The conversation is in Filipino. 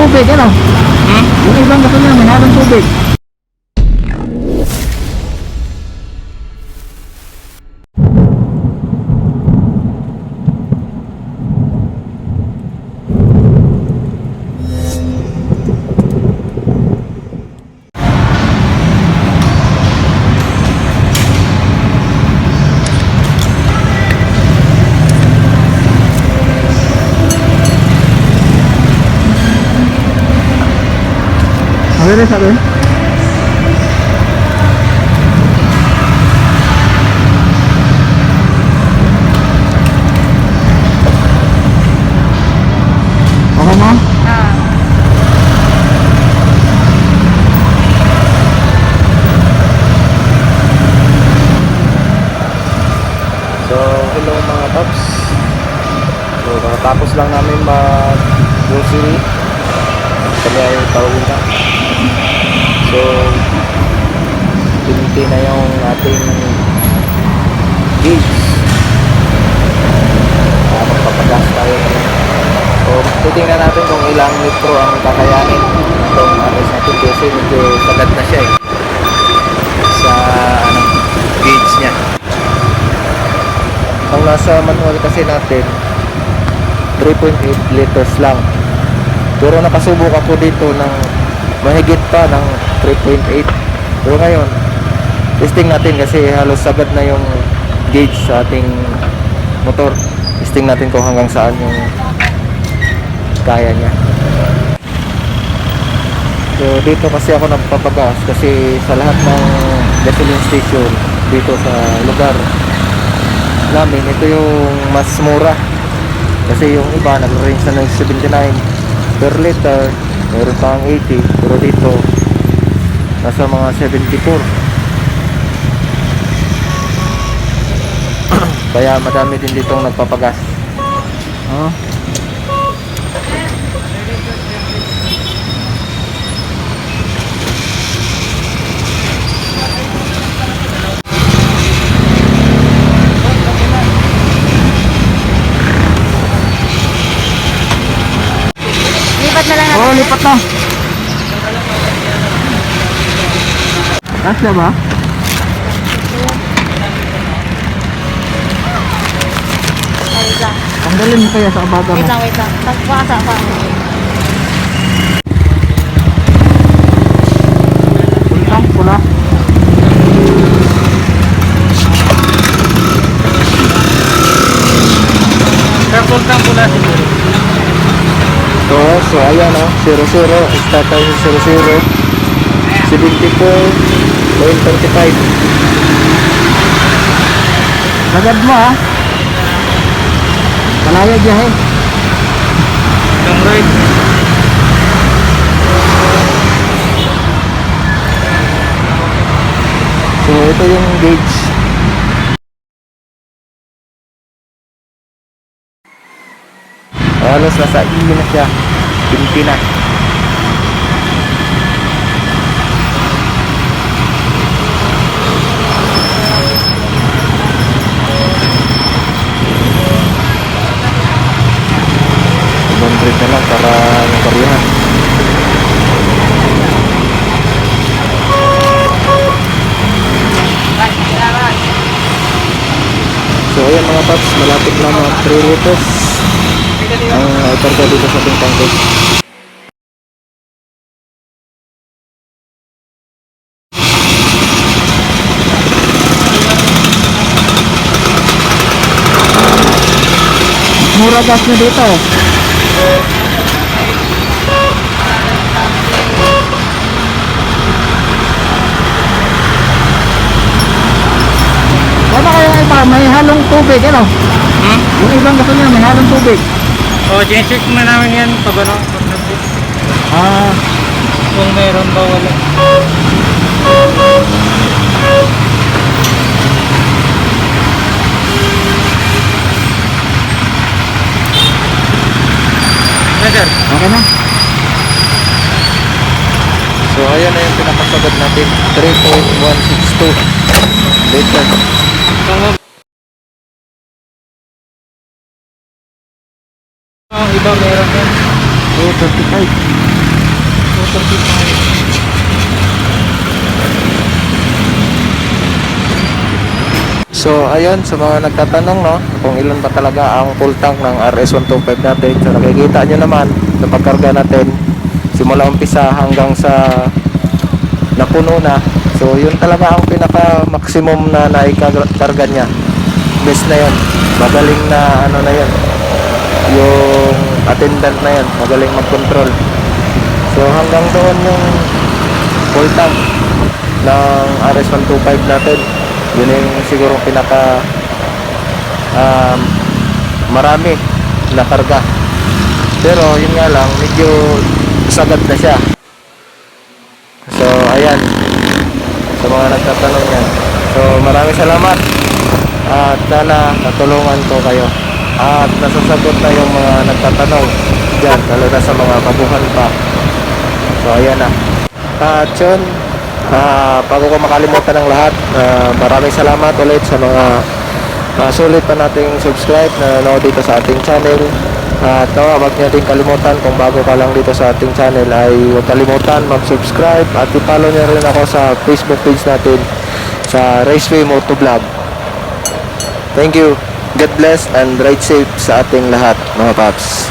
tubig, ano? Yung ibang gasolina may halong tubig. Sabi sabi. Okay mo? So, hello mga paps. So, nakatapos lang namin mag-grocery. Kami ay pauwi na. So, pinti na yung ating gauge. Magpapagas tayo. So, titingnan natin kung ilang litro ang kakayanin itong RS natin kasi medyo sagad na siya sa gauge niya. Ang nasa manual kasi natin 3.8 liters lang, pero nakasubok ako dito ng mahigit pa ng 3.8. Pero ngayon testing natin kasi halos sagad na yung gauge sa ating motor. Testing natin kung hanggang saan yung kaya niya. So dito kasi ako nagpapagas kasi sa lahat ng gasoline station dito sa lugar namin, ito yung mas mura kasi yung iba nag-range na ng 79 per liter, meron pang 80, pero dito nasa mga 74. Kaya madami din ditong nagpapagas. Lipat na lang natin. Oo, lipat na. Kasya ba? Wait lang. Tanggalin mo kaya sa abaga mo. Wait lang. Pagpasa pa. Pultang pula. Pultang pula siguro. So ayan 00, start tayo sa 00, 74.35. Sagad mo ha. Malaya biyahe. Long ride. So ito yung gauge. Halos nasa I na siya. Pinti na. Ibang na lang para makaryahan. So ayan mga paps, malapit na mga 3 liters ang ikarga dito sa ating tangke. Mura gas na dito. Ano kaya yung iba? May halong tubig, ano? Yung ibang gasolina may halong tubig. Check na namin yan pag ano, kung meron ba wala. Sir, Okay na. so ayan na yung pinakasagad natin, 3.162 liters. Ang iba meron yan. 235. complete na ngayon. So ayun, sa mga nagtatanong no, kung ilan ba talaga ang full tank ng RS125 natin. So nakikita nyo naman sa pagkarga natin, simula umpisa hanggang sa napuno na. So yun talaga ang pinaka maximum na naikarga niya. Best na yun, magaling na ano na yun, yung attendant na yun, magaling mag-control. So hanggang doon yung full tank ng RS125 natin. Yun yung siguro pinaka marami na karga. Pero yun nga lang, medyo sagad na siya. So ayan, sa mga nagtatanong yan. So maraming salamat at sana natulungan ko kayo at nasasagot na yung mga nagtatanong dyan, lalo na sa mga kabuhan pa. So ayan na. At yun, bago ko makalimutan ng lahat, maraming salamat ulit sa mga sulit pa nating subscribe na nanonood dito sa ating channel. At wag niyo din kalimutan, kung bago ka lang dito sa ating channel ay huwag kalimutan mag-subscribe at i-follow niyo rin ako sa Facebook page natin sa Raceway Motovlog. Thank you, God bless and ride safe sa ating lahat mga paps.